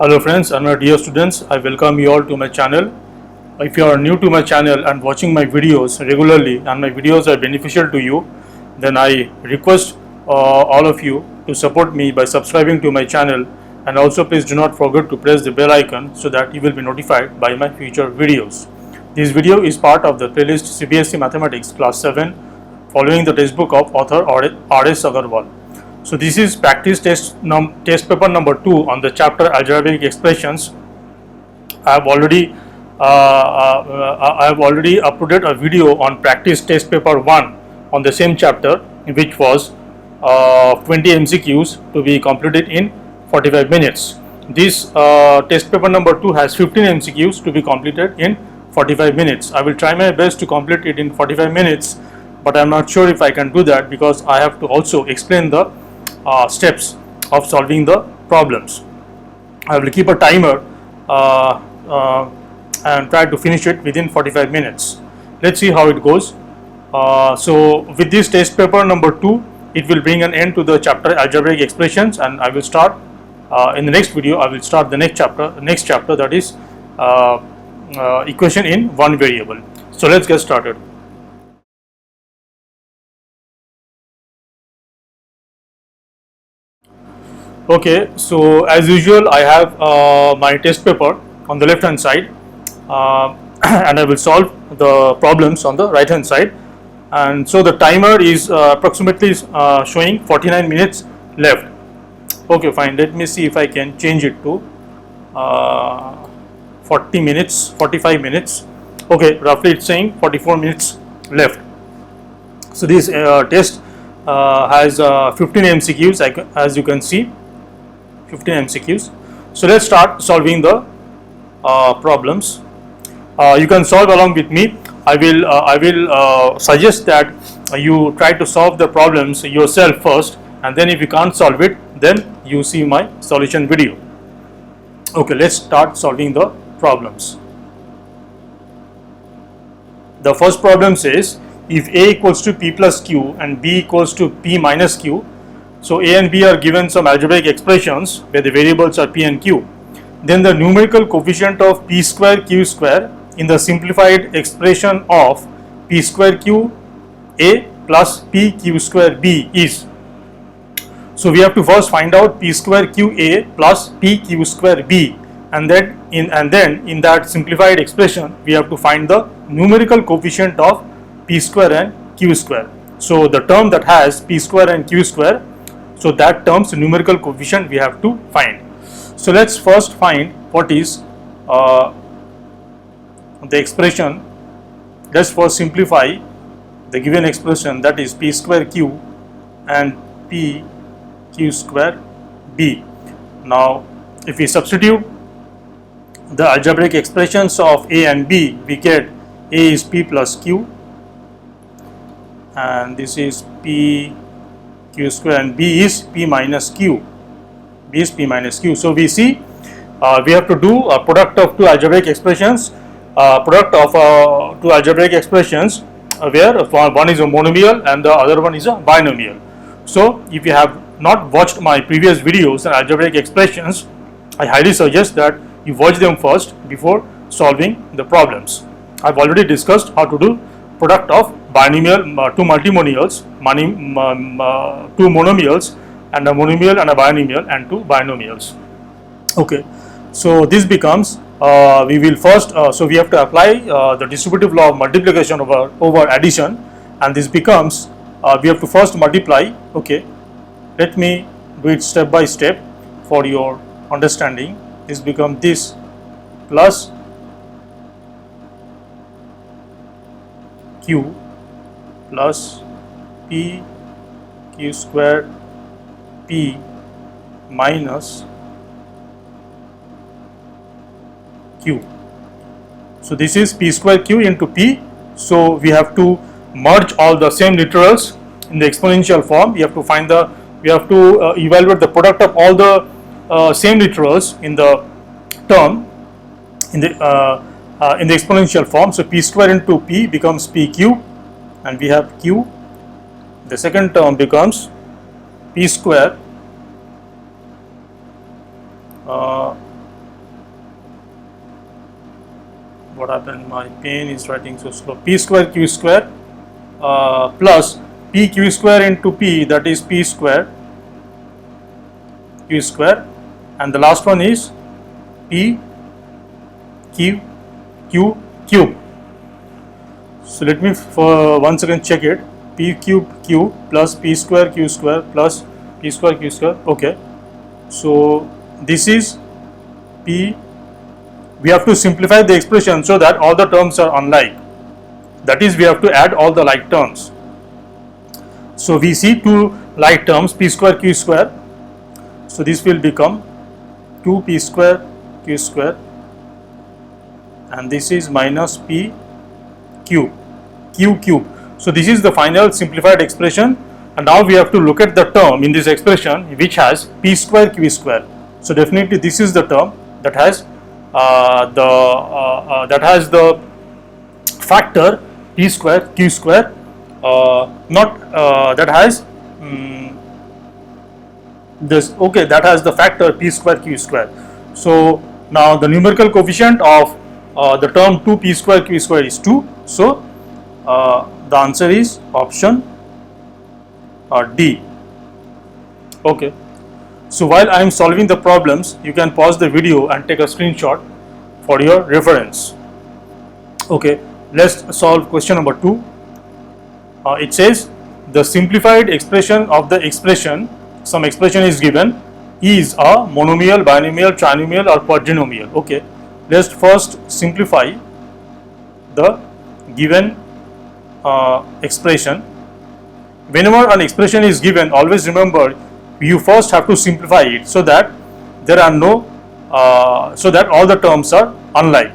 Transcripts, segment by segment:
Hello friends and my dear students, I welcome you all to my channel. If you are new to my channel and watching my videos regularly and my videos are beneficial to you, then I request all of you to support me by subscribing to my channel, and also please do not forget to press the bell icon so that you will be notified by my future videos. This video is part of the playlist CBSE Mathematics Class 7 following the textbook of author R.S. Aggarwal. So this is practice test paper number 2 on the chapter Algebraic expressions. I have already uploaded a video on practice test paper 1 on the same chapter, which was 20 MCQs to be completed in 45 minutes. This test paper number 2 has 15 MCQs to be completed in 45 minutes. I will try my best to complete it in 45 minutes, but I am not sure if I can do that because I have to also explain the steps of solving the problems. I will keep a timer and try to finish it within 45 minutes. Let's see how it goes. So with this test paper number 2, it will bring an end to the chapter algebraic expressions, and I will start in the next video. I will start the next chapter, that is equation in one variable. So let's get started. Okay, so as usual, I have my test paper on the left hand side, and I will solve the problems on the right hand side. And so the timer is approximately showing 49 minutes left. Okay, fine. Let me see if I can change it to 40 minutes, 45 minutes. Okay, roughly it's saying 44 minutes left. So this test has 15 MCQs, as you can see. 15 MCQs. So let's start solving the problems. You can solve along with me. I will suggest that you try to solve the problems yourself first, and then if you can't solve it, then you see my solution video. Okay, let's start solving the problems. The first problem says if A equals to P plus Q and B equals to P minus Q, so A and B are given some algebraic expressions where the variables are P and Q. Then the numerical coefficient of P square Q square in the simplified expression of P square Q A plus P Q square B is. So we have to first find out P square Q A plus P Q square B, and then in that simplified expression we have to find the numerical coefficient of P square and Q square. So the term that has P square and Q square, so that term's numerical coefficient we have to find. So let's first find what is the expression. Let's first simplify the given expression, that is P square Q and P Q square B. Now if we substitute the algebraic expressions of A and B, we get A is P plus Q and this is P Q square, and B is P minus Q. B is P minus Q. So we see we have to do a product of two algebraic expressions, two algebraic expressions where one is a monomial and the other one is a binomial. So if you have not watched my previous videos on algebraic expressions, I highly suggest that you watch them first before solving the problems. I've already discussed how to do product of binomial, two multinomials, two monomials, and a monomial and a binomial, and two binomials. Okay, so this becomes we will first so we have to apply the distributive law of multiplication over addition, and this becomes we have to first multiply. Okay, let me do it step by step for your understanding. This becomes this plus Q plus P Q square P minus Q. So this is P square Q into P. So we have to merge all the same literals in the exponential form. We have to evaluate the product of all the same literals in the term in the exponential form. So P square into P becomes PQ, and we have Q. The second term becomes P square what happened, my pen is writing so slow. P square q square plus p q square into p, that is p square q square, and the last one is p q cube. So let me once again check it. P cube q plus p square q square plus p square q square. Okay, so this is p. We have to simplify the expression so that all the terms are unlike. That is, we have to add all the like terms. So we see two like terms, p square q square. So this will become 2p square q square, and this is minus p q cube. So this is the final simplified expression, and now we have to look at the term in this expression which has p square q square. So definitely this is the term that has the factor p square q square, that has that has the factor p square q square. So now the numerical coefficient of the term 2p square q square is 2. So the answer is option D. Okay. So while I am solving the problems, you can pause the video and take a screenshot for your reference. Okay, let's solve question number 2. It says the simplified expression of the expression, some expression is given, is a monomial, binomial, trinomial or quadrinomial. Okay, let's first simplify the given expression. Whenever an expression is given, always remember you first have to simplify it so that there are no so that all the terms are unlike.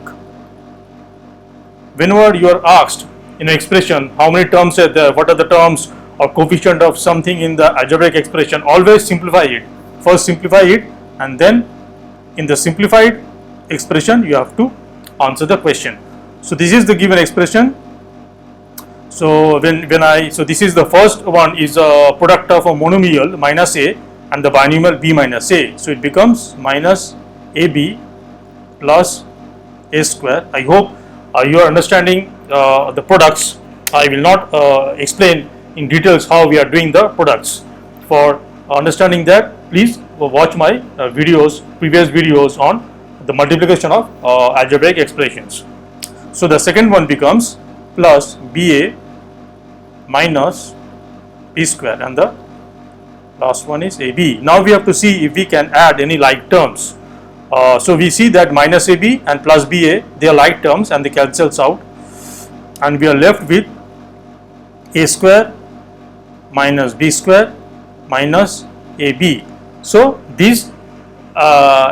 Whenever you are asked in an expression how many terms are there, what are the terms or coefficient of something in the algebraic expression, always simplify it. First simplify it, and then in the simplified expression you have to answer the question. So this is the given expression. So so this is the first one is a product of a monomial minus a and the binomial b minus a. So it becomes minus ab plus a square. I hope you are understanding the products. I will not explain in details how we are doing the products. For understanding that, please watch my previous videos on the multiplication of algebraic expressions. So the second one becomes plus ba minus b square, and the last one is ab. Now we have to see if we can add any like terms. So we see that minus ab and plus ba, they are like terms and they cancels out, and we are left with a square minus b square minus ab. So this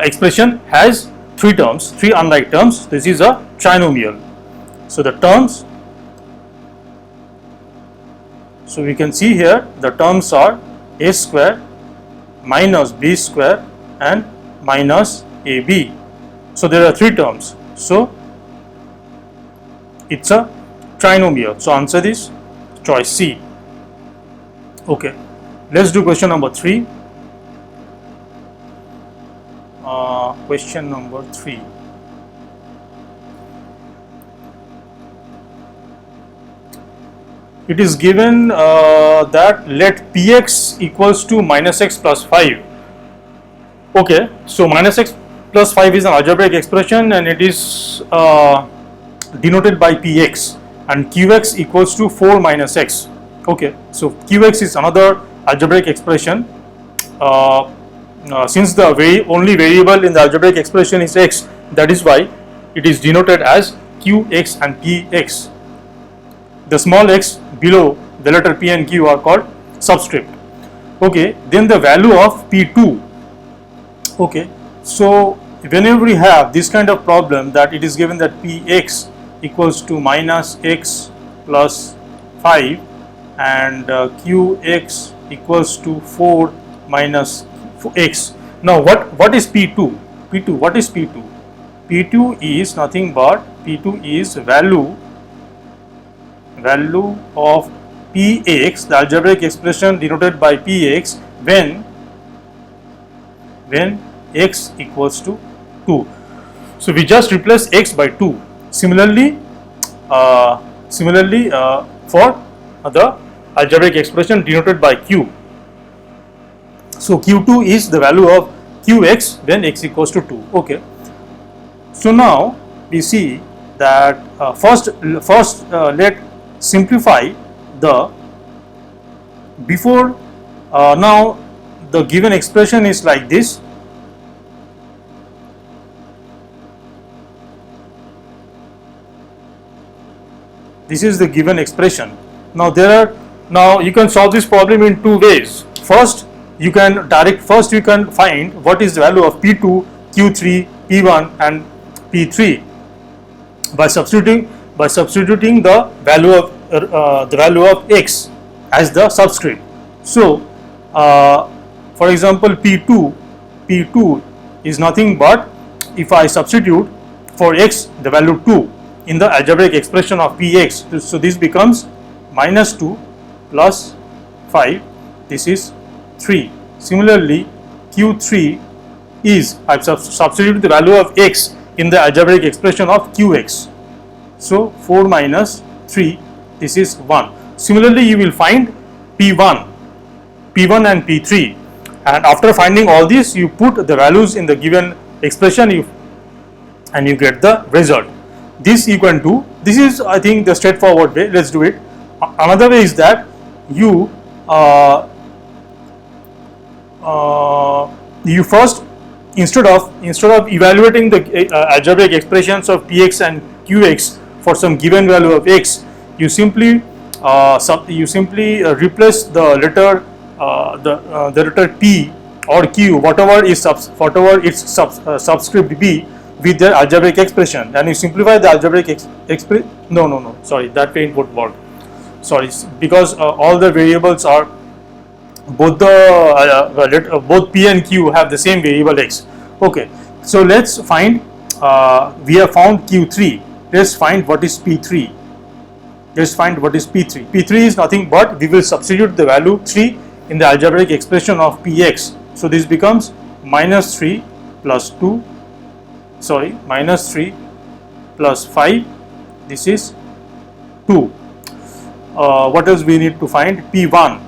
expression has three terms, three unlike terms. This is a trinomial. So the terms, so we can see here the terms are a square minus b square and minus ab. So there are three terms. So it's a trinomial. So answer is choice C. Okay, let's do question number 3. Question number 3. It is given that let px equals to minus x plus 5. Okay, so minus x plus 5 is an algebraic expression and it is denoted by px, and qx equals to 4 minus x. Okay, so qx is another algebraic expression. Since the only variable in the algebraic expression is x, that is why it is denoted as qx and px. The small x below the letter p and q are called subscript. Okay, then the value of p2. Okay, so whenever we have this kind of problem that it is given that px equals to minus x plus 5 and qx equals to 4 minus x. Now what is p2? What is p2? p2 is nothing but p2 is value of px, the algebraic expression denoted by px when x equals to 2. So we just replace x by 2. Similarly, for the algebraic expression denoted by q. So q2 is the value of qx when x equals to 2. Okay. So now we see that first let simplify the before. Now the given expression is like this. This is the given expression. Now you can solve this problem in two ways. First you can find what is the value of P2, Q3, P1 and P3 by substituting the value of x as the subscript. So for example, P2 is nothing but, if I substitute for x the value 2 in the algebraic expression of Px, so this becomes minus 2 plus 5, this is 3. Similarly, Q3 is, I have substituted the value of x in the algebraic expression of Qx, so 4 minus 3, this is 1. Similarly, you will find P1 and P3, and after finding all this you put the values in the given expression and you get the result. This you can do. This is, I think, the straightforward way. Let's do it. Another way is that you first, instead of evaluating the algebraic expressions of Px and Qx for some given value of x, you simply replace the letter P or Q, whatever its subscript be, with their algebraic expression, and you simplify the algebraic expression. No, sorry, that way it would work. Sorry, because all the variables are both both P and Q have the same variable x. Okay, so let's find. We have found Q3. Let's find what is P3. P3 is nothing but, we will substitute the value 3 in the algebraic expression of Px. So this becomes minus 3 plus 2. Sorry, minus 3 plus 5, this is 2. What else we need to find? P1.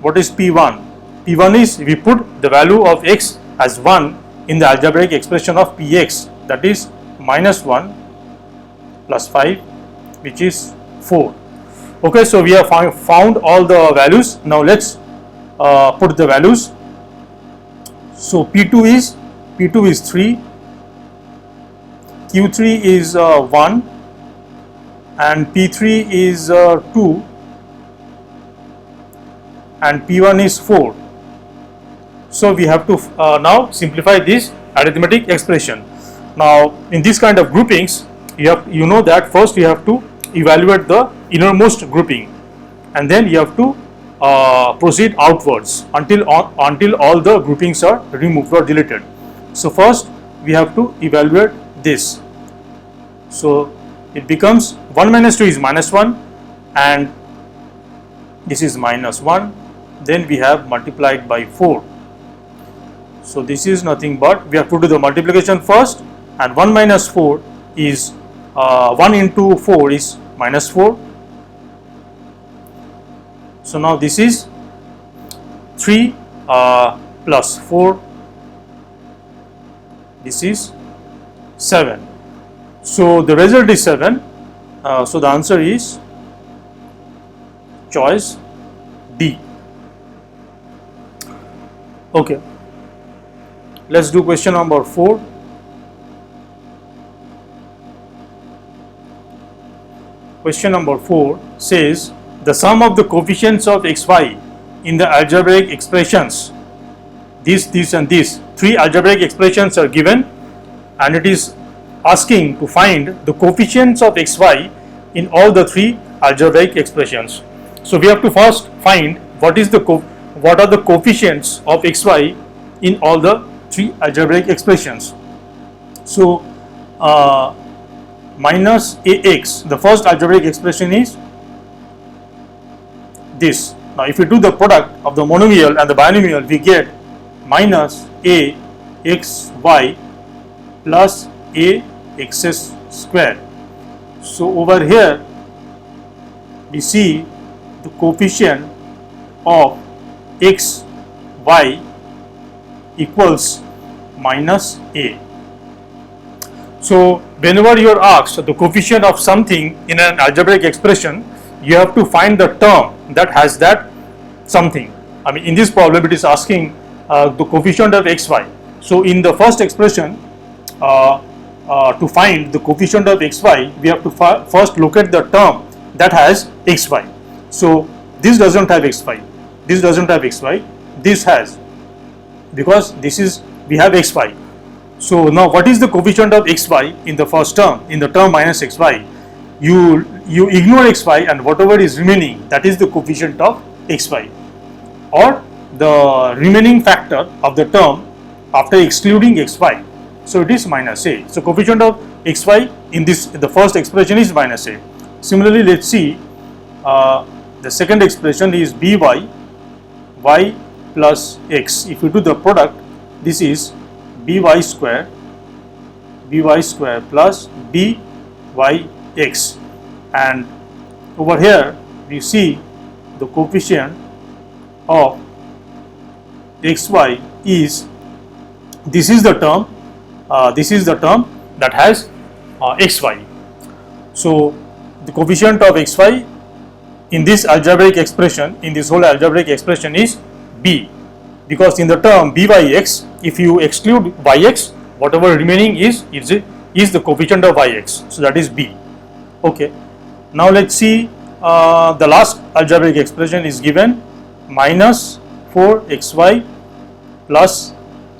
What is P1? P1 is, we put the value of x as 1 in the algebraic expression of Px, that is minus 1 plus 5, which is 4. Okay, so we have found all the values. Now let's put the values. So P2 is 3, Q3 is 1 and P3 is 2 and P1 is 4. So we have to now simplify this arithmetic expression. Now in this kind of groupings, you know that first you have to evaluate the innermost grouping, and then you have to proceed outwards until all the groupings are removed or deleted. So first we have to evaluate this. So it becomes 1 minus 2 is minus 1 and this is minus 1, then we have multiplied by 4. So this is nothing but, we have to do the multiplication first, and 1 minus 4 is 1 into 4 is minus 4. So now this is 3 plus 4, this is 7. So the result is 7. So the answer is choice D. Okay, let's do question number 4. Question number 4 says the sum of the coefficients of xy in the algebraic expressions, this and this, 3 algebraic expressions are given, and it is asking to find the coefficients of xy in all the 3 algebraic expressions. So we have to first find what are the coefficients of xy in all the 3 algebraic expressions. So minus ax, the first algebraic expression is this. Now if we do the product of the monomial and the binomial, we get minus a xy plus a x square. So over here we see the coefficient of x, y equals minus a. So whenever you are asked the coefficient of something in an algebraic expression, you have to find the term that has that something. I mean, in this problem it is asking the coefficient of xy. So in the first expression, to find the coefficient of xy, we have to first locate the term that has xy. So this doesn't have xy, this doesn't have xy, this has, because this is, we have xy. So now what is the coefficient of xy in the first term, in the term minus xy? You ignore xy, and whatever is remaining, that is the coefficient of xy, or the remaining factor of the term after excluding xy. So it is minus a. So coefficient of xy in the first expression is minus a. Similarly, let's see the second expression is by y plus x. If you do the product, this is by square plus byx, and over here we see the coefficient of xy is, this is the term that has xy. So the coefficient of xy in this algebraic expression, in this whole algebraic expression, is b, because in the term b by x, if you exclude yx, whatever remaining is the coefficient of yx. So that is b. Okay. Now let's see the last algebraic expression is given minus 4xy plus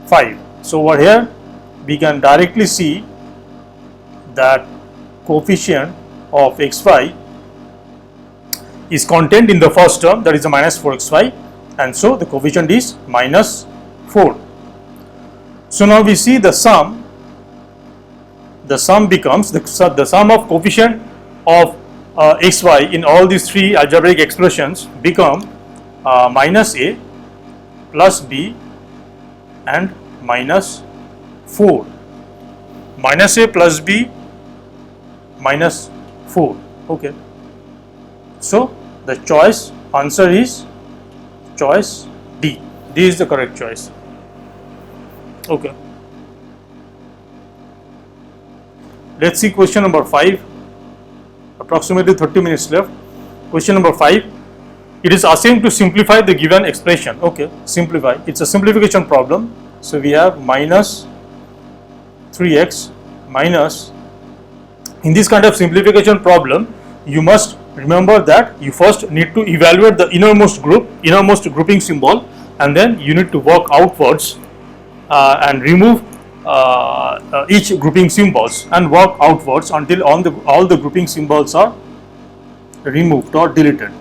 5. So over here we can directly see that coefficient of xy is contained in the first term, that is the minus 4xy, and so the coefficient is minus 4. So now we see the sum becomes the sum of coefficient of xy in all these three algebraic expressions become minus a plus b and minus 4. Minus a plus b minus 4. Okay. So the choice answer is choice D. D is the correct choice. Okay. Let's see question number 5. Approximately 30 minutes left. Question number 5. It is asking to simplify the given expression. Okay, simplify. It's a simplification problem. So we have minus 3x minus. In this kind of simplification problem, you must remember that you first need to evaluate the innermost grouping symbol, and then you need to work outwards and remove each grouping symbols and work outwards until all the grouping symbols are removed or deleted.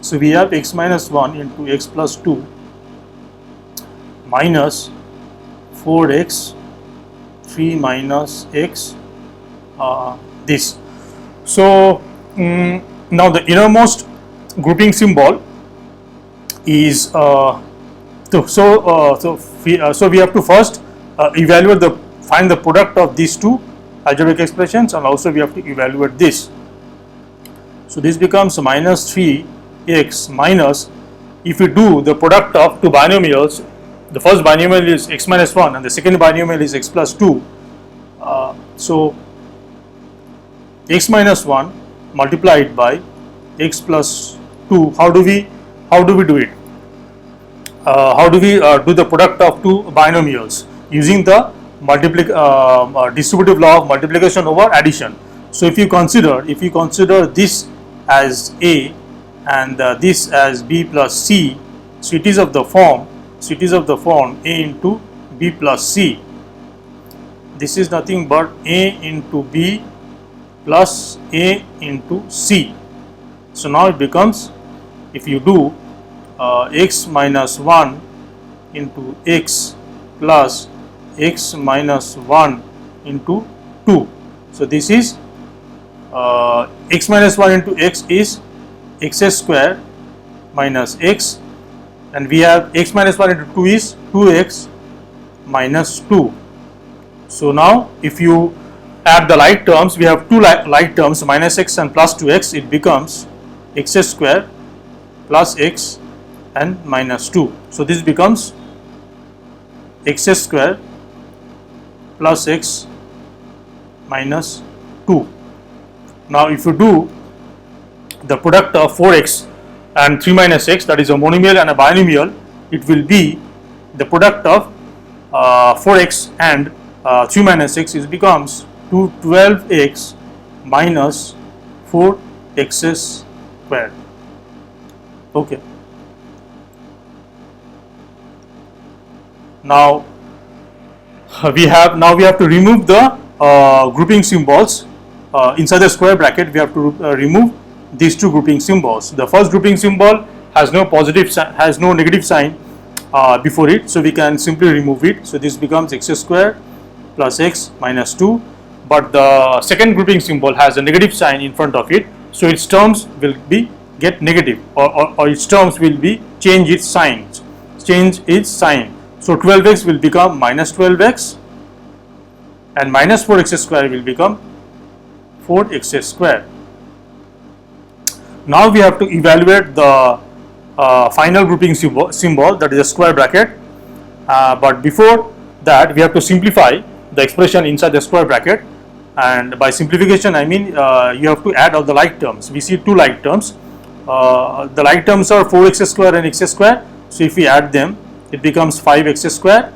So we have x minus 1 into x plus 2 minus 4x 3 minus x this. So now the innermost grouping symbol is so we have to first find the product of these two algebraic expressions, and also we have to evaluate this. So this becomes minus 3x minus, if you do the product of two binomials, the first binomial is x minus 1 and the second binomial is x plus 2. So x minus 1 multiplied by x plus 2. How do we do it? How do we do the product of two binomials? Using the distributive law of multiplication over addition. So if you consider this as a and this as b plus c, so it is of the form a into b plus c. This is nothing but a into b plus a into c. So now it becomes, if you do x minus 1 into x plus x minus 1 into 2. So this is x minus 1 into x is x square minus x, and we have x minus 1 into 2 is 2x minus 2. So now if you add the like terms, we have two like terms, minus x and plus 2x, it becomes x square plus x and minus 2. So this becomes x square plus x minus 2. Now if you do the product of 4x and 3 minus x, that is a monomial and a binomial, it will be the product of 4x and 3 minus x, it becomes 12x minus 4x squared. Okay. Now we have to remove the grouping symbols inside the square bracket. We have to remove these two grouping symbols. The first grouping symbol has no negative sign before it, so we can simply remove it. So this becomes x square plus x minus 2, but the second grouping symbol has a negative sign in front of it, so its terms will be get negative, or its terms will be change its sign. So 12x will become minus 12x and minus 4x square will become 4x square. Now we have to evaluate the final grouping symbol, that is a square bracket, but before that we have to simplify the expression inside the square bracket, and by simplification I mean you have to add all the like terms. We see two like terms. The like terms are 4x square and x square, so if we add them it becomes 5x square.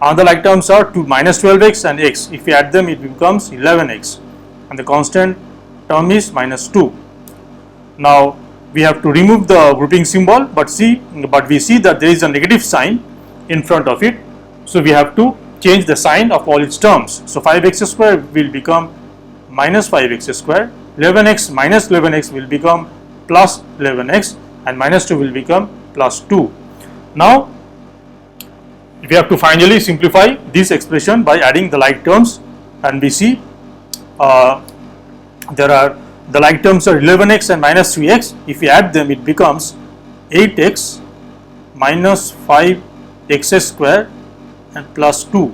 Other like terms are minus 12x and x, if we add them it becomes 11x, and the constant term is minus 2. Now we have to remove the grouping symbol, but we see that there is a negative sign in front of it, so we have to change the sign of all its terms. So 5x square will become minus 5x square, 11x minus 11x will become plus 11x, and minus 2 will become plus 2. Now we have to finally simplify this expression by adding the like terms, and we see the like terms are 11x and minus 3x. If we add them it becomes 8x minus 5x square and plus 2.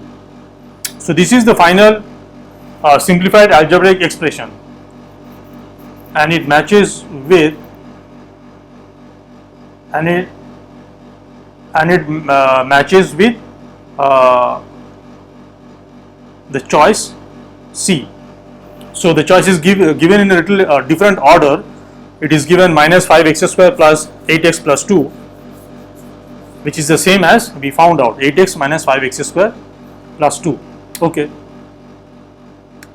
So this is the final simplified algebraic expression, and it matches with matches with the choice C. So the choice is given in a little different order. It is given minus 5x square plus 8x plus 2, which is the same as we found out, 8x minus 5x square plus 2. Okay.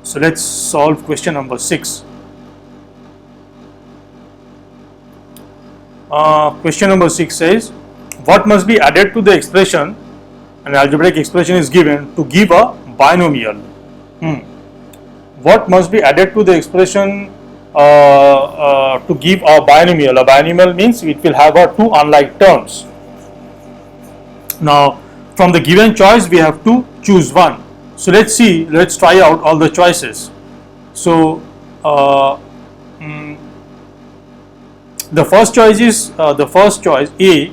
So let's solve question number 6. Question number 6 says, what must be added to the expression, an algebraic expression is given to give a binomial. What must be added to the expression to give a binomial? A binomial means it will have two unlike terms. Now from the given choice we have to choose one. So let's try out all the choices. So the first choice is A.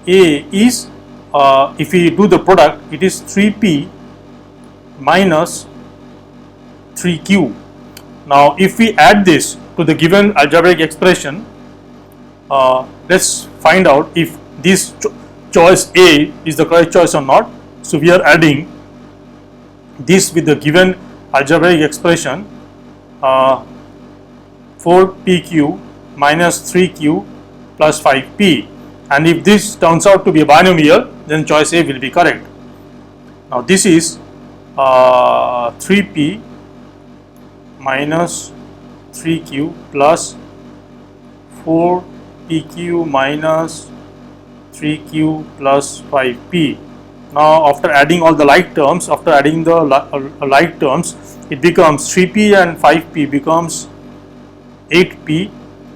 A is if we do the product, it is 3p minus 3q. Now if we add this to the given algebraic expression, let's find out if this choice A is the correct choice or not. So we are adding this with the given algebraic expression, 4pq minus 3q plus 5p, and if this turns out to be a binomial, then choice A will be correct. Now this is 3p minus 3q plus 4pq minus 3q plus 5p. Now after adding all the like terms, it becomes 3p and 5p becomes 8p,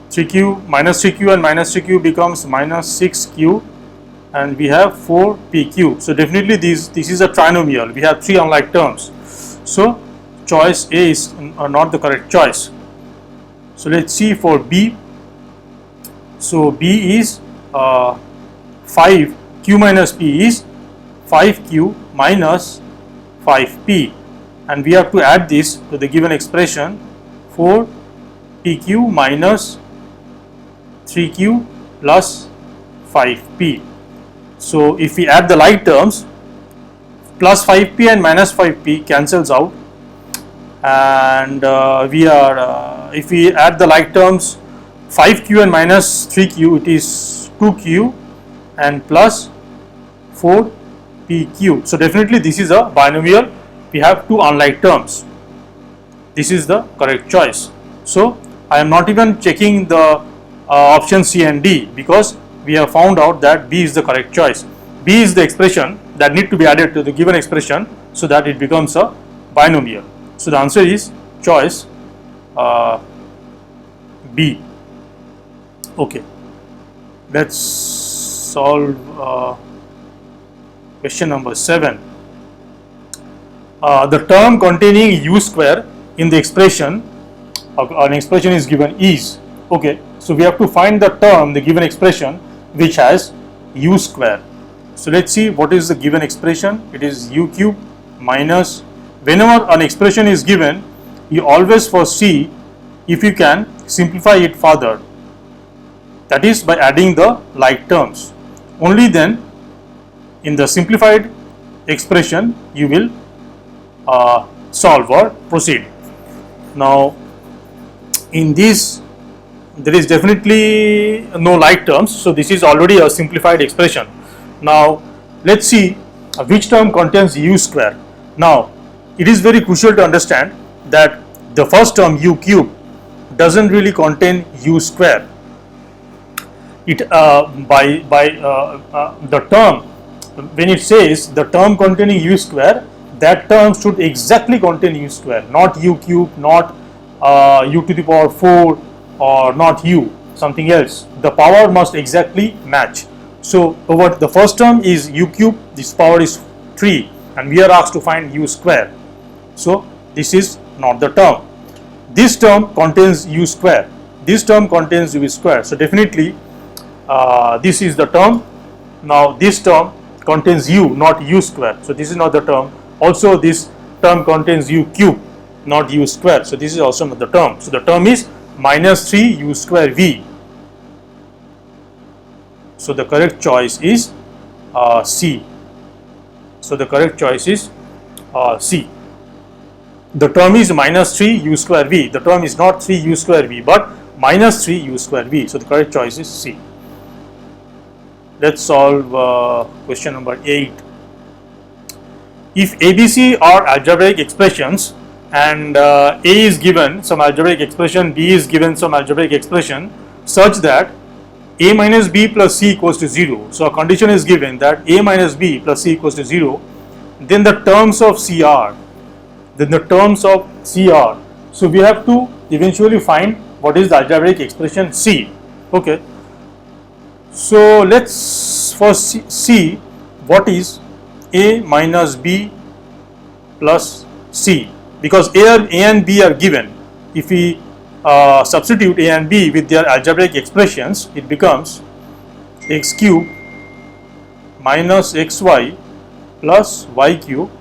3q minus 3q and minus 3q becomes minus 6q, and we have 4pq. So definitely this is a trinomial. We have three unlike terms. So choice A is not the correct choice. So let's see for B. So B is 5q minus p is 5q minus 5p. and we have to add this to the given expression 4pq minus 3q plus 5p. So if we add the like terms, plus 5p and minus 5p cancels out, and if we add the like terms, 5q and minus 3q, it is 2q and plus 4pq. So definitely this is a binomial. We have two unlike terms. This is the correct choice. So I am not even checking the option C and D, because we have found out that B is the correct choice. B is the expression that need to be added to the given expression so that it becomes a binomial. So the answer is choice B. Okay, let's solve question number 7. The term containing u square in the expression, an expression is given is, okay, so we have to find the term, the given expression which has u square. So let's see what is the given expression. It is u cube minus, whenever an expression is given, you always foresee if you can simplify it further, that is by adding the like terms. Only then in the simplified expression you will solve or proceed. Now in this there is definitely no like terms, so this is already a simplified expression. Now let's see which term contains u square. Now it is very crucial to understand that the first term u cube doesn't really contain u square. It the term, when it says the term containing u square, that term should exactly contain u square, not u cube, not u to the power 4, or not u, something else. The power must exactly match. So over the first term is u cube, this power is 3, and we are asked to find u square. So this is not the term. This term contains u square, this term contains u square. So definitely this is the term. Now this term contains u, not u square. So this is not the term. Also this term contains u cube, not u square. So this is also not the term. So the term is minus 3 u square v. So the correct choice is C. So the correct choice is C. The term is minus 3 u square v. The term is not 3 u square v, but minus 3 u square v. So the correct choice is C. Let's solve question number 8. If ABC are algebraic expressions, and A is given some algebraic expression, B is given some algebraic expression, such that A minus B plus C equals to 0. So a condition is given that A minus B plus C equals to 0. Then the terms of C are. So we have to eventually find what is the algebraic expression C. Okay. So let's first see what is A minus B plus C, because A and B are given. If we substitute A and B with their algebraic expressions, it becomes x cube minus xy plus y cube,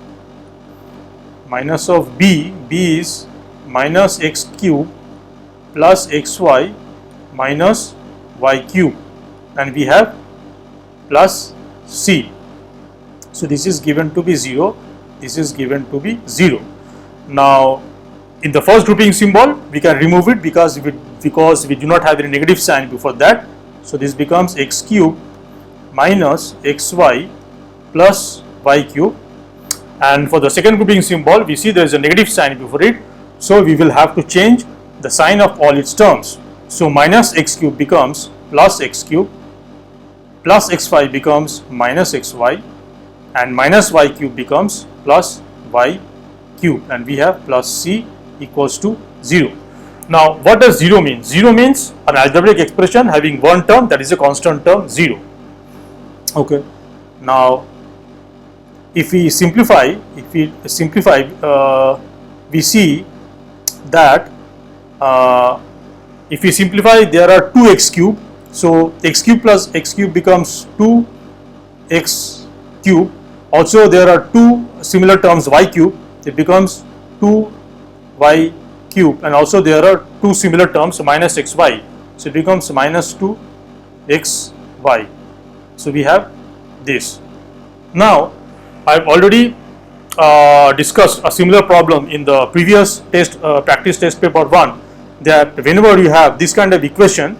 minus of B is minus x cube plus xy minus y cube, and we have plus C. So this is given to be 0, this is given to be 0. Now in the first grouping symbol we can remove it because we do not have any negative sign before that. So this becomes x cube minus xy plus y cube, and for the second grouping symbol we see there is a negative sign before it, so we will have to change the sign of all its terms. So minus x cube becomes plus x cube, plus xy becomes minus xy, and minus y cube becomes plus y cube, and we have plus C equals to 0. Now what does 0 mean? 0 means an algebraic expression having one term, that is a constant term, 0. Okay. Now if we simplify, we see that if we simplify, there are 2 x cube. So x cube plus x cube becomes 2 x cube. Also there are 2 similar terms y cube, it becomes 2y cube, and also there are two similar terms minus xy, so it becomes minus 2xy. So we have this. Now I've already discussed a similar problem in the previous test practice test paper 1, that whenever you have this kind of equation,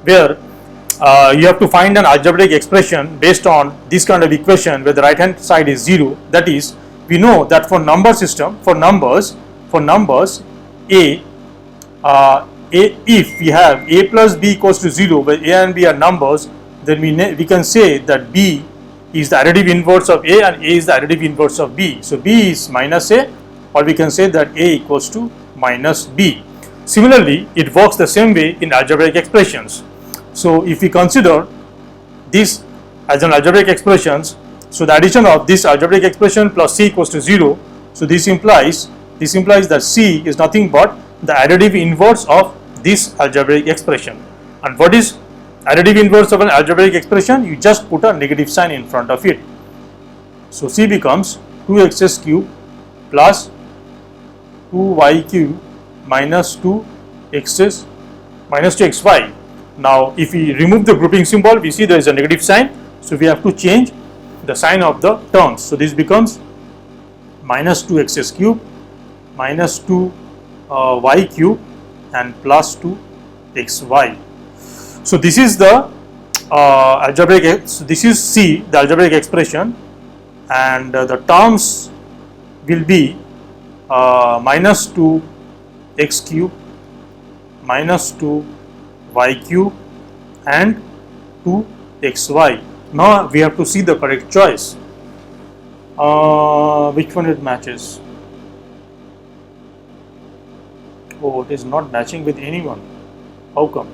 where you have to find an algebraic expression based on this kind of equation where the right hand side is 0, that is, we know that for number system, for numbers if we have a plus b equals to 0, where a and b are numbers, then we can say that b is the additive inverse of a and a is the additive inverse of b. So b is minus a, or we can say that a equals to minus b. Similarly, it works the same way in algebraic expressions. So if we consider this as an algebraic expressions, so the addition of this algebraic expression plus c equals to 0, so this implies that c is nothing but the additive inverse of this algebraic expression. And what is additive inverse of an algebraic expression? You just put a negative sign in front of it. So c becomes 2x cube plus 2y cube minus 2xy. Now if we remove the grouping symbol, we see there is a negative sign, so we have to change the sign of the terms. So this becomes minus 2x cube minus 2y cube and plus 2xy. So this is the algebraic. So this is C, the algebraic expression, and the terms will be minus 2x cube minus 2y cube and 2xy. Now we have to see the correct choice. Which one it matches? Oh, it is not matching with anyone. How come?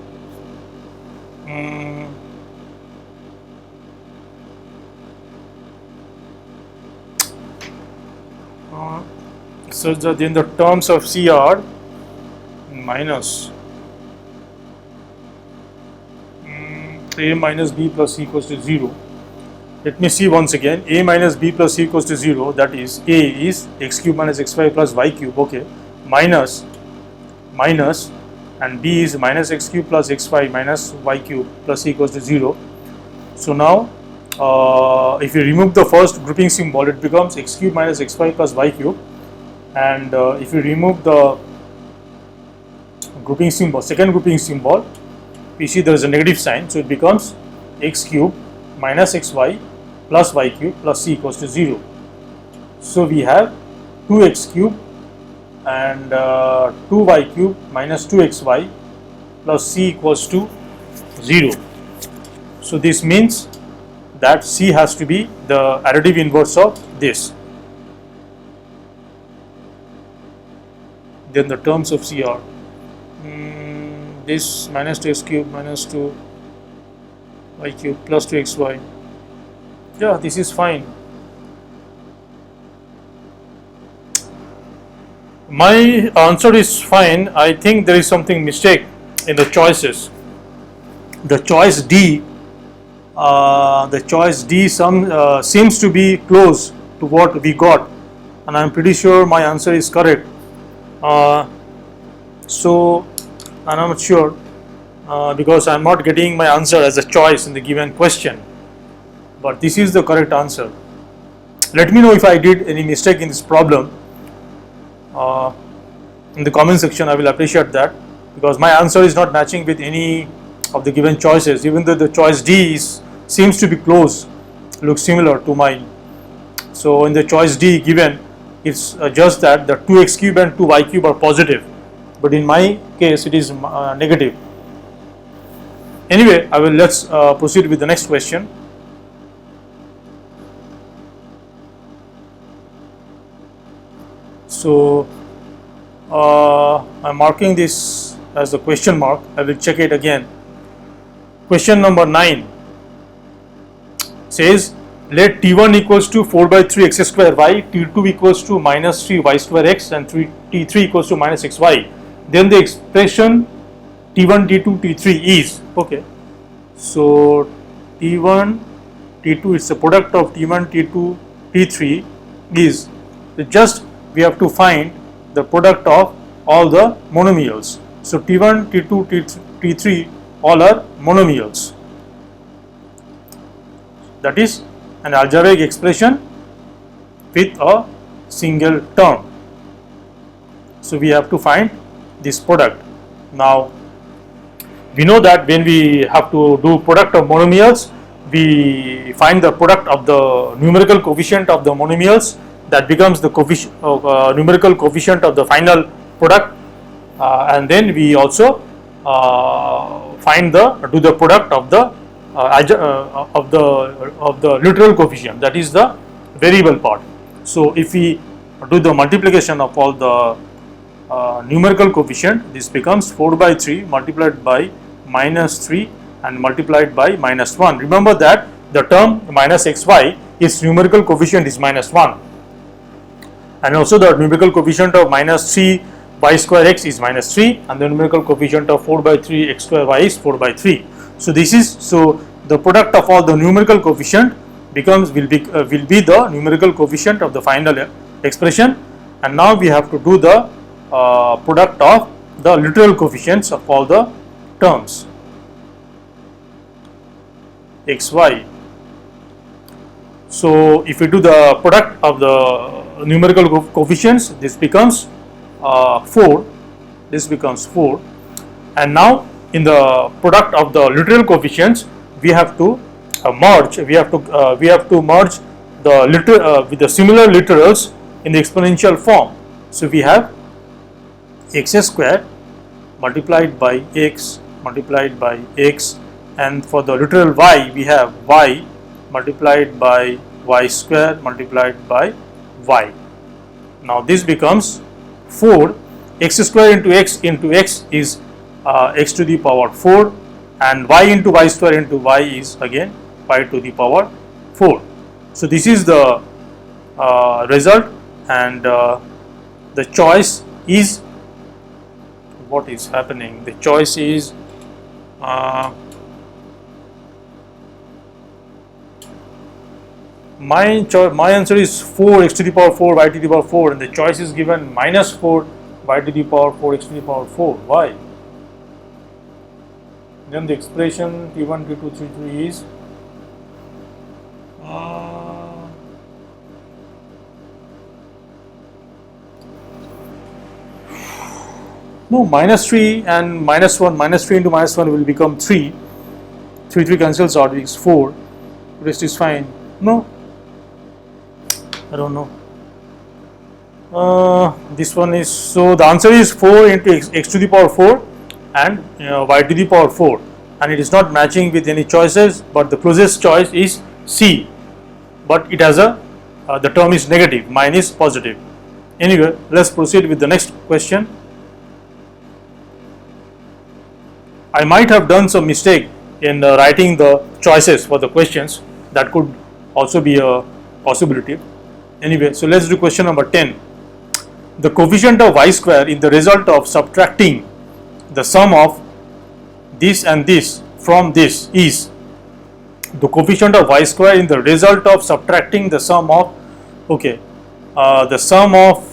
So then the terms of C are minus a minus b plus c equals to 0. Let me see once again. A minus b plus c equals to 0, that is a is x cube minus xy plus y cube, okay, minus and b is minus x cube plus xy minus y cube plus c equals to 0. So now if you remove the first grouping symbol, it becomes x cube minus xy plus y cube, and if you remove the grouping symbol, second grouping symbol, we see there is a negative sign, so it becomes x cube minus xy plus y cube plus c equals to 0. So we have 2x cube and 2y cube minus 2xy plus c equals to 0. So this means that c has to be the additive inverse of this. Then the terms of c are this minus 2x cube minus 2y cube plus 2xy. Yeah, this is fine. My answer is fine. I think there is something mistake in the choices. The choice D, seems to be close to what we got, and I am pretty sure my answer is correct. So I am not sure because I am not getting my answer as a choice in the given question, but this is the correct answer. Let me know if I did any mistake in this problem in the comment section. I will appreciate that, because my answer is not matching with any of the given choices, even though the choice D seems to be close, looks similar to mine. So in the choice D given, it's just that the 2x cube and 2y cube are positive, but in my case it is negative. Anyway, let's proceed with the next question. So I'm marking this as a question mark. I will check it again. Question number 9 says, let T1 equals to 4 by 3 x square y, T2 equals to minus 3 y square x, and T3 equals to minus xy. Then the expression T1, T2, T3 is, okay. So T1, T2, it's a product of T1, T2, T3 is just we have to find the product of all the monomials. So T1, T2, T3 all are monomials. That is an algebraic expression with a single term. So we have to find this product. Now we know that when we have to do product of monomials, we find the product of the numerical coefficient of the monomials, that becomes the coefficient numerical coefficient of the final product, and then we also do the product of the literal coefficient, that is the variable part. So if we do the multiplication of all the numerical coefficient, this becomes 4 by 3 multiplied by minus 3 and multiplied by minus 1. Remember that the term minus xy, its numerical coefficient is minus 1, and also the numerical coefficient of minus 3 y square x is minus 3, and the numerical coefficient of 4 by 3 x square y is 4 by 3. So this is, so the product of all the numerical coefficient will be the numerical coefficient of the final expression. And now we have to do the product of the literal coefficients of all the terms xy. So if we do the product of the numerical coefficients, this becomes 4. This becomes 4. And now in the product of the literal coefficients, we have to merge. We have to merge the with the similar literals in the exponential form. So we have x square multiplied by x multiplied by x, and for the literal y we have y multiplied by y square multiplied by y. Now this becomes 4. X square into x is x to the power 4, and y into y square into y is again y to the power 4. So this is the result, and the choice is, what is happening, the choice is my answer is 4 x to the power 4 y to the power 4, and the choice is given minus 4 y to the power 4 x to the power 4. Why? Then the expression T1, T2, T3 is no, minus 3 and minus 1, minus 3 into minus 1 will become 3. 3 cancels out, it is 4. Rest is fine. No, I don't know. This one is, so the answer is 4 into x to the power 4 and y to the power 4, and it is not matching with any choices, but the closest choice is C, but it has a the term is negative, mine is positive. Anyway, let's proceed with the next question. I might have done some mistake in writing the choices for the questions. That could also be a possibility. Anyway, so let's do question number 10. The coefficient of y square in the result of subtracting the sum of this and this from this is, the coefficient of y square in the result of subtracting the sum of, okay, the sum of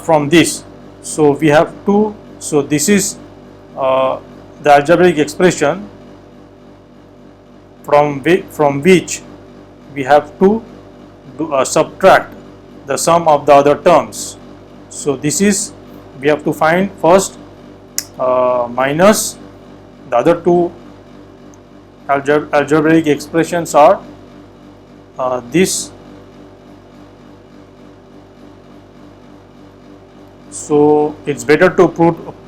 from this. So we have to, so this is the algebraic expression from which we have to subtract the sum of the other terms. So this is, we have to find first minus the other two algebraic expressions are this. So it's better to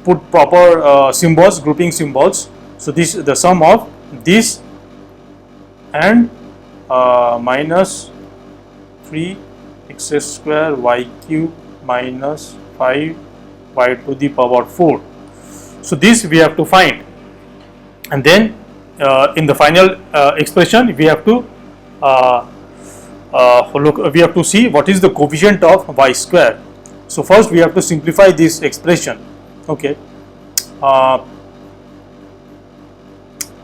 put proper symbols, grouping symbols. So this is the sum of this and minus 3 x square y cube minus 5 y to the power 4. So this we have to find, and then in the final expression we have to we have to see what is the coefficient of y square. So first we have to simplify this expression. Okay,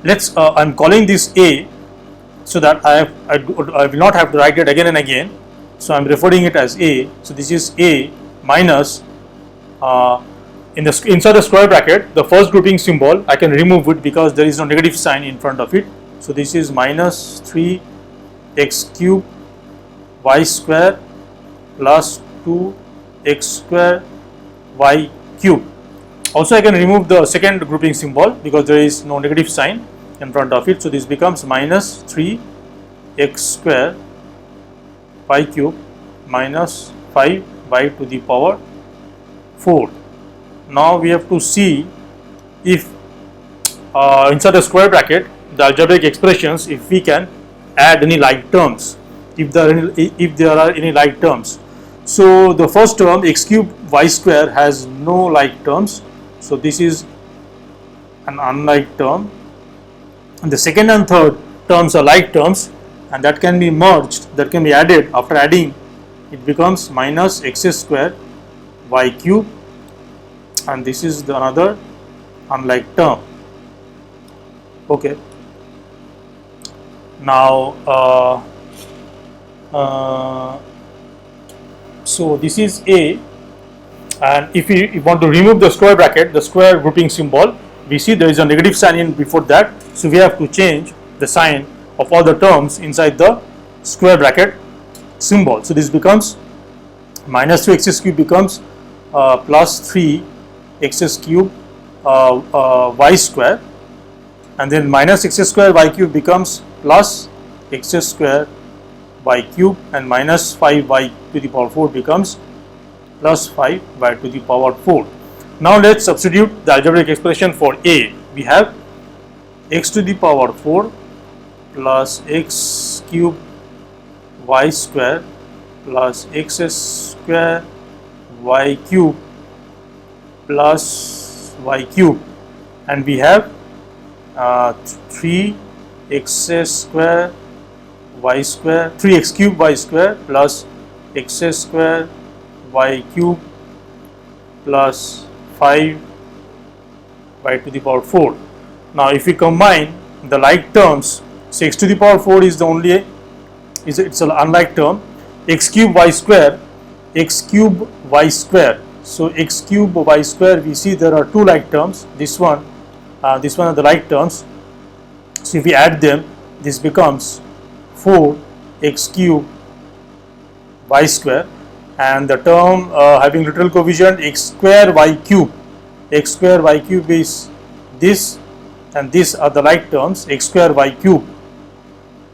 let's I'm calling this A, so that I will not have to write it again and again. So I am referring it as A. So this is A minus inside the square bracket, the first grouping symbol I can remove it because there is no negative sign in front of it. So this is minus 3x cube y square plus 2x square y cube. Also I can remove the second grouping symbol because there is no negative sign in front of it. So this becomes minus 3x square y cube minus 5y to the power 4. Now we have to see if inside the square bracket, the algebraic expressions, if we can add any like terms, if there are any like terms. So the first term, x cube y square, has no like terms, so this is an unlike term, and the second and third terms are like terms, and that can be merged, that can be added. After adding, it becomes minus x square y cube, and this is the another unlike term. Okay. Now so this is A, and if you want to remove the square bracket, the square grouping symbol, we see there is a negative sign in before that, so we have to change the sign of all the terms inside the square bracket symbol. So this becomes minus 2x cube becomes plus 3x cube y square, and then minus x square y cube becomes plus x square y cube, and minus 5y to the power 4 becomes plus 5y to the power 4. Now let us substitute the algebraic expression for A. We have x to the power 4 plus x cube y square plus x square y cube plus y cube, and we have 3x square y square, 3x cube y square plus x square y cube plus 5y to the power 4. Now if we combine the like terms, so x to the power 4 is the only, it's an unlike term, x cube y square, x cube y square. So x cube y square, we see there are two like terms, this one are the like terms. So if we add them, this becomes 4x cube y square, and the term having literal coefficient x square y cube. X square y cube is this, and these are the like terms, x square y cube.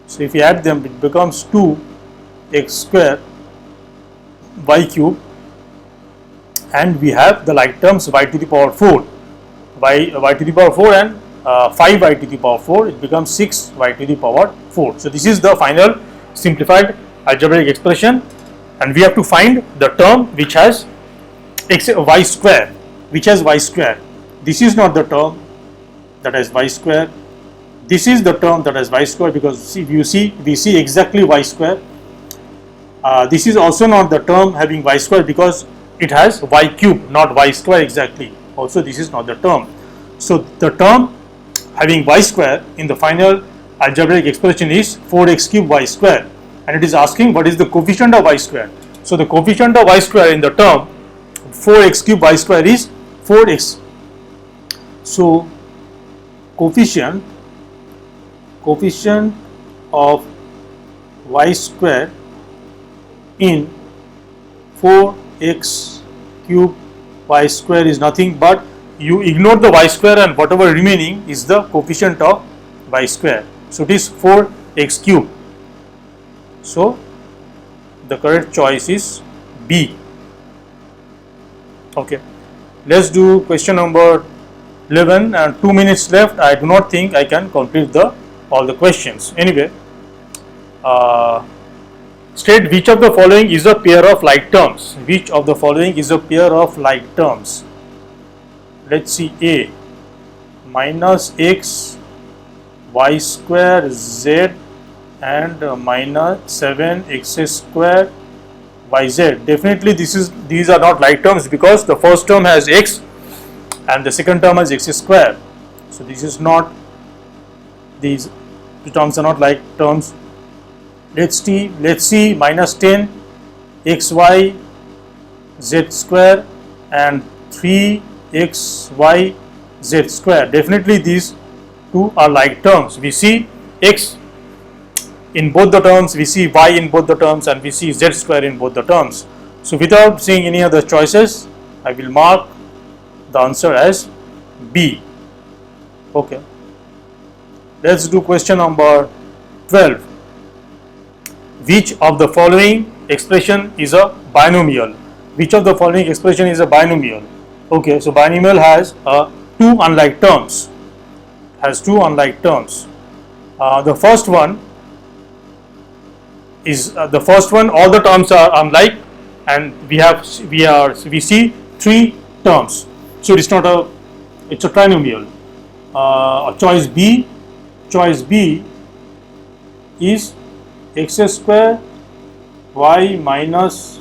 So if we add them, it becomes 2x square y cube, and we have the like terms y to the power 4, y to the power 4 and 5y to the power 4, it becomes 6y to the power 4. So this is the final simplified algebraic expression, and we have to find the term which has y square, which has y square. This is not the term that has y square, this is the term that has y square, because we see exactly y square. This is also not the term having y square because it has y cube, not y square exactly. Also this is not the term. So the term having y square in the final algebraic expression is 4x cube y square, and it is asking what is the coefficient of y square. So the coefficient of y square in the term 4x cube y square is 4x. So coefficient of y square in 4x cube y square is nothing but, you ignore the y square and whatever remaining is the coefficient of y square. So it is 4x cube. So the correct choice is B. Okay, let's do question number 11, and 2 minutes left. I do not think I can complete all the questions. Anyway, state which of the following is a pair of like terms. Which of the following is a pair of like terms? Let's see. A, minus x y square z and minus 7x square yz. Definitely these are not like terms because the first term has x and the second term has x square. So this is not, these two terms are not like terms. Let's see minus 10 xy z square and 3xy z square. Definitely these two are like terms. We see x in both the terms, we see y in both the terms, and we see z square in both the terms. So without seeing any other choices, I will mark the answer as B. Okay. Let's do question number 12. Which of the following expression is a binomial? Which of the following expression is a binomial? Okay, so binomial has two unlike terms. The first one is all the terms are unlike, and we see three terms. So it's a trinomial. Choice B is x square y minus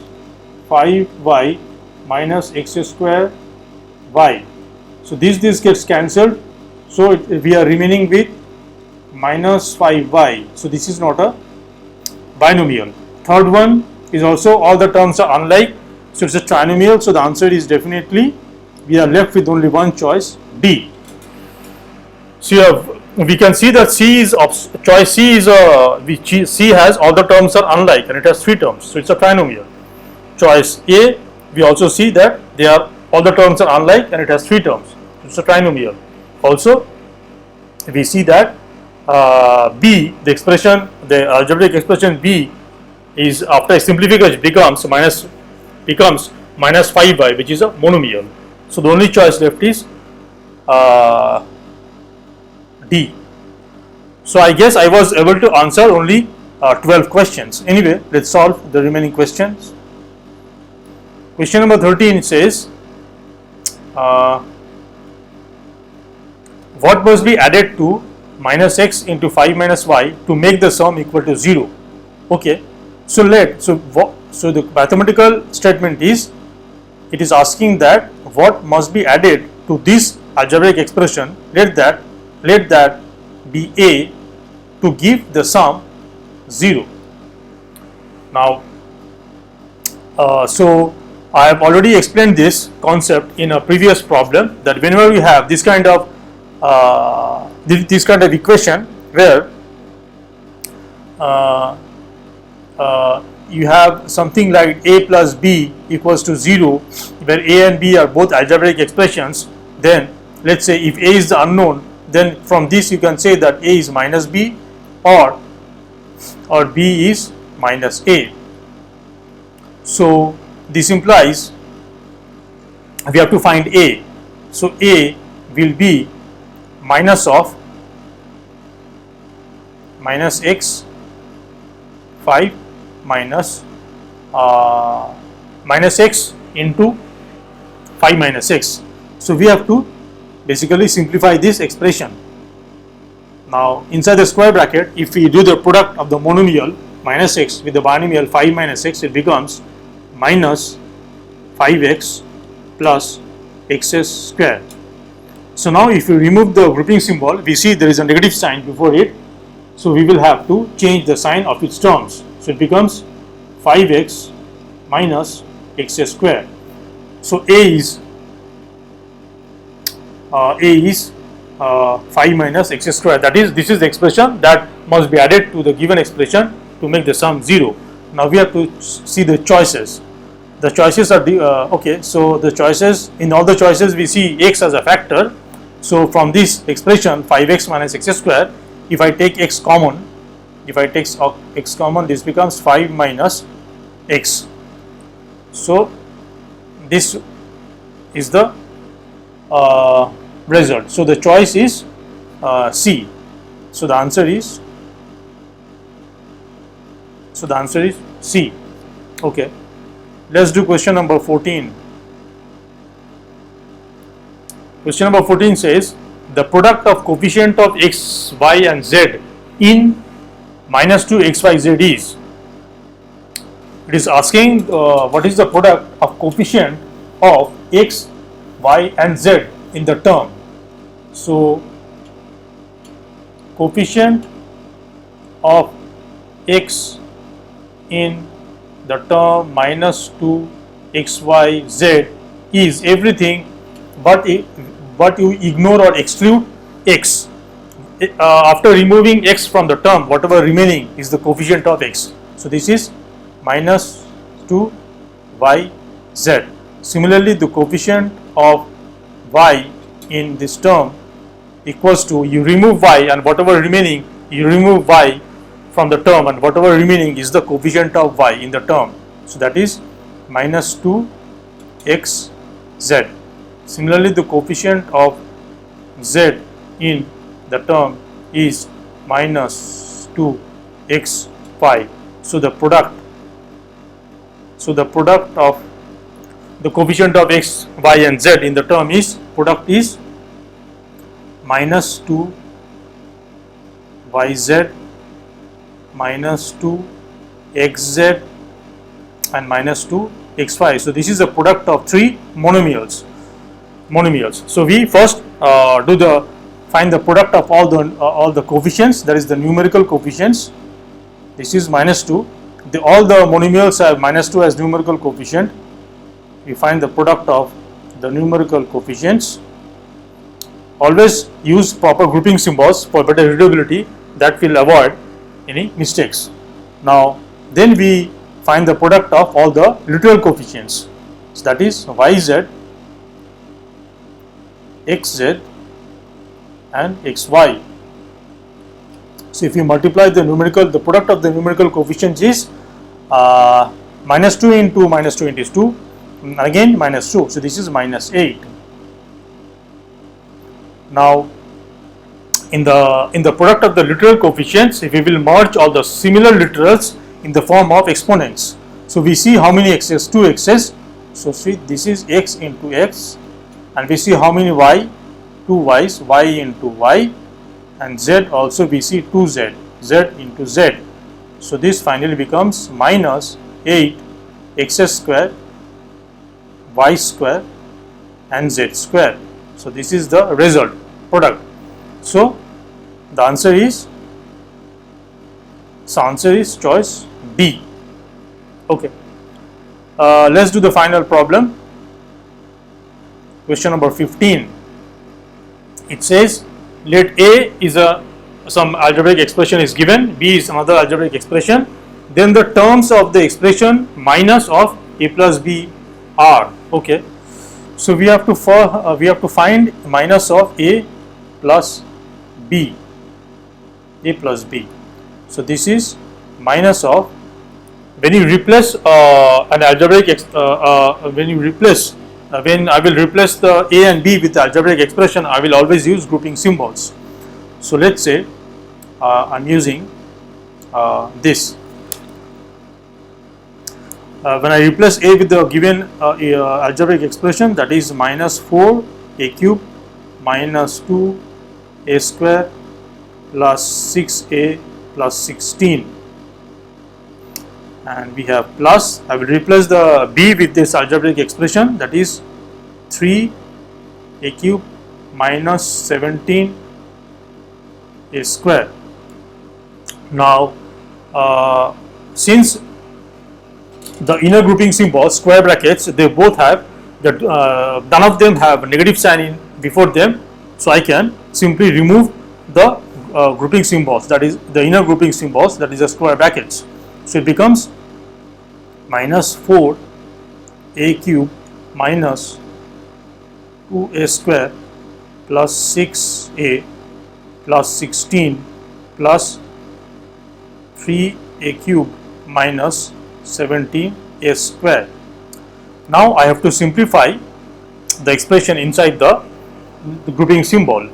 5y minus x square y. So this gets cancelled. So we are remaining with minus 5y. So this is not a binomial. Third one is also all the terms are unlike. So it's a trinomial. So the answer is definitely, we are left with only one choice, D. So we can see that C has all the terms are unlike, and it has three terms. So it's a trinomial. Choice A, we also see that all the terms are unlike and it has three terms. It's a trinomial. Also, we see that B, the algebraic expression B is, after simplification, becomes minus 5y, which is a monomial. So the only choice left is D. So I guess I was able to answer only 12 questions. Anyway, let's solve the remaining questions. Question number 13 says, what must be added to minus x into 5 minus y to make the sum equal to 0? Okay, so the mathematical statement is, it is asking that what must be added to this algebraic expression, let that be A, to give the sum 0. Now, so I have already explained this concept in a previous problem, that whenever we have this kind of equation where you have something like a plus b equals to 0, where a and b are both algebraic expressions, then let's say if a is the unknown, then from this you can say that a is minus b or b is minus a. So this implies we have to find a. So a will be minus x 5 minus x into 5 minus x. So we have to basically simplify this expression. Now inside the square bracket, if we do the product of the monomial minus x with the binomial 5 minus x, it becomes minus 5x plus x square. So now if you remove the grouping symbol, we see there is a negative sign before it. So we will have to change the sign of its terms. So it becomes 5x minus x square. So A is 5 minus x square. That is, this is the expression that must be added to the given expression to make the sum 0. Now we have to see the choices. The choices are okay. So the choices, in all the choices we see x as a factor. So from this expression 5x minus x square, if I take x common, this becomes 5 minus x. So this is the result. So the choice is C. So the answer is C. Okay. Let's do question number 14. Question number 14 says, the product of coefficient of x, y and z in minus 2 x, y, z is. It is asking what is the product of coefficient of x, y and z in the term. So coefficient of x in the term minus 2 xyz is everything but you ignore or exclude x. After removing x from the term, whatever remaining is the coefficient of x. So this is minus 2 yz. Similarly, the coefficient of y in this term equals to, you remove y and whatever remaining, you remove y from the term and whatever remaining is the coefficient of y in the term. So that is minus 2 xz. Similarly, the coefficient of z in the term is minus 2 xy. So the product of the coefficient of x, y and z in the term is, product is minus 2 yz minus 2 xz and minus 2 xy. So this is the product of three monomials. So we first find the product of all the coefficients, that is the numerical coefficients. This is minus 2. All the monomials have minus 2 as numerical coefficient. We find the product of the numerical coefficients. Always use proper grouping symbols for better readability, that will avoid any mistakes. Now then we find the product of all the literal coefficients. So that is yz, xz and xy. So if you multiply the product of the numerical coefficients is minus 2 into minus 2 into 2, and again minus 2. So this is minus 8. Now in the product of the literal coefficients, if we will merge all the similar literals in the form of exponents, so we see how many x's, 2 x's. So see, this is x into x, and we see how many y, 2 y's, y into y, and z also we see 2z, z into z. So this finally becomes minus 8 x square, y square and z square. So this is the result, product. So the answer is choice B. Okay. Let's do the final problem. Question number 15. It says, let A is some algebraic expression is given, B is another algebraic expression, then the terms of the expression minus of A plus B are. Okay. So we have to find minus of A plus B. A plus B. So this is minus of, when you replace an algebraic when I will replace the A and B with the algebraic expression, I will always use grouping symbols. So let's say I am using this. When I replace A with the given algebraic expression, that is minus 4 A cube minus 2 A square plus 6A plus 16, and we have plus, I will replace the B with this algebraic expression, that is 3 A cube minus 17 A square. Now since the inner grouping symbol square brackets, they both have that none of them have negative sign in before them, so I can simply remove the grouping symbols, that is the inner grouping symbols, that is the square brackets. So it becomes minus 4 A cube minus 2 A square plus 6 A plus 16 plus 3 A cube minus 17 A square. Now I have to simplify the expression inside the grouping symbol,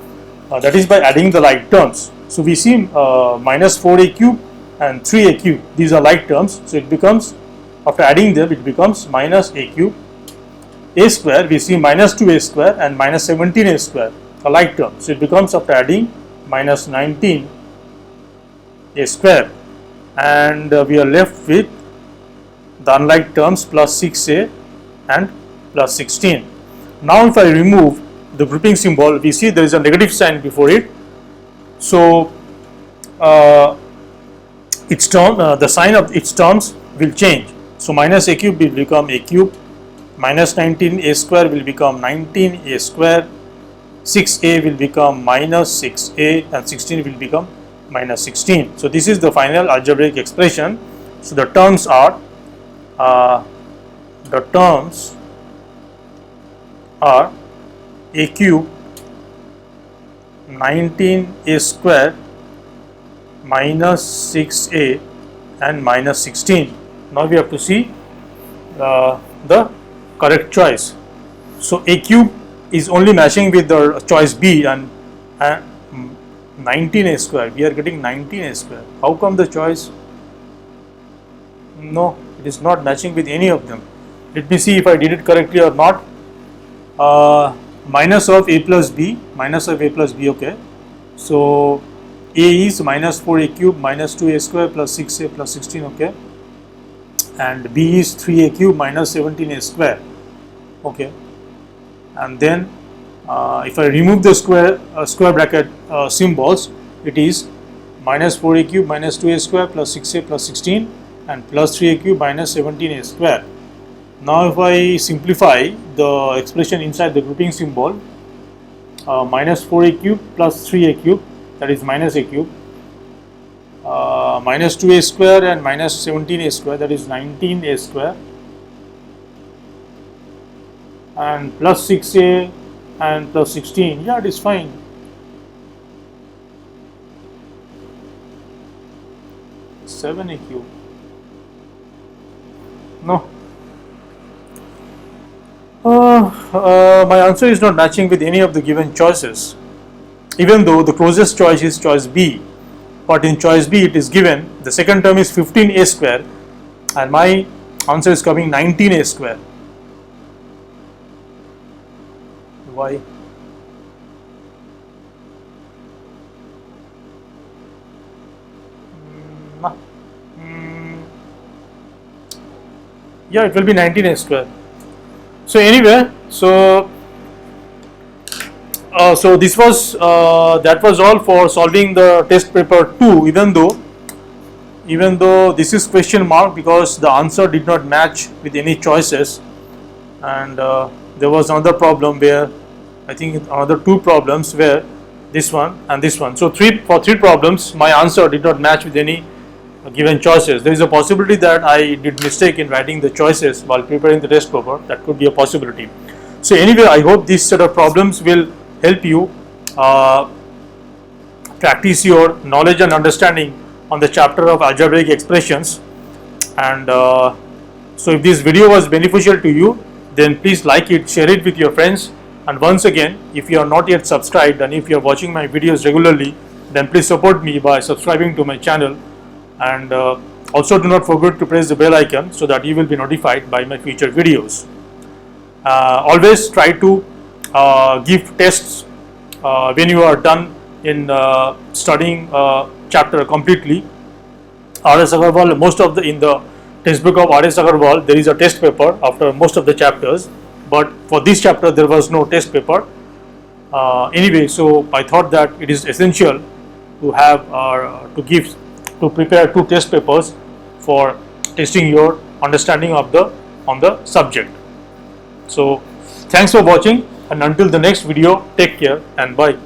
that is by adding the like terms. So we see minus 4 A cube and 3 A cube, these are like terms, so it becomes, after adding them, it becomes minus A cube. A square, we see minus 2 A square and minus 17 A square, a like term, so it becomes, after adding, minus 19 A square, and we are left with the unlike terms plus 6A and plus 16. Now if I remove the grouping symbol, we see there is a negative sign before it, so its term, the sign of its terms will change. So minus a cube will become a cube, minus 19a square will become 19a square, 6a will become minus 6a, and 16 will become minus 16. So this is the final algebraic expression. So the terms are a cube, 19a square, minus 6a, and minus 16. Now we have to see the correct choice. So a cube is only matching with the choice B, and 19a square, we are getting 19a square. How come the choice? No, it is not matching with any of them. Let me see if I did it correctly or not. Minus of a plus b, okay. So a is minus 4a cube minus 2a square plus 6a plus 16, okay. And b is 3a cube minus 17a square, okay. And then if I remove the square bracket symbols, it is minus 4a cube minus 2a square plus 6a plus 16 and plus 3a cube minus 17a square. Now if I simplify the expression inside the grouping symbol, minus 4a cube plus 3a cube, that is minus a cube, minus 2a square and minus 17a square, that is 19a square, and plus 6a and plus 16, yeah, it is fine. Seven a cube, no. My answer is not matching with any of the given choices, even though the closest choice is choice B. But in choice B it is given the second term is 15a square and my answer is coming 19a square. Why? Yeah, it will be 19a square. So anyway, so this was that was all for solving the test paper 2, even though this is question mark because the answer did not match with any choices, and there was another problem where I think another two problems where this one and this one. So for three problems my answer did not match with any given choices. There is a possibility that I did mistake in writing the choices while preparing the test paper. That could be a possibility. So anyway, I hope this set of problems will help you practice your knowledge and understanding on the chapter of algebraic expressions. And so if this video was beneficial to you, then please like it, share it with your friends, and once again, if you are not yet subscribed and if you are watching my videos regularly, then please support me by subscribing to my channel, and also do not forget to press the bell icon so that you will be notified by my future videos. Always try to give tests when you are done in studying chapter completely. R.S. Aggarwal, in the textbook of R.S. Aggarwal, there is a test paper after most of the chapters, but for this chapter there was no test paper. Anyway, so I thought that it is essential to have to prepare two test papers for testing your understanding on the subject. So thanks for watching, and until the next video, take care and bye.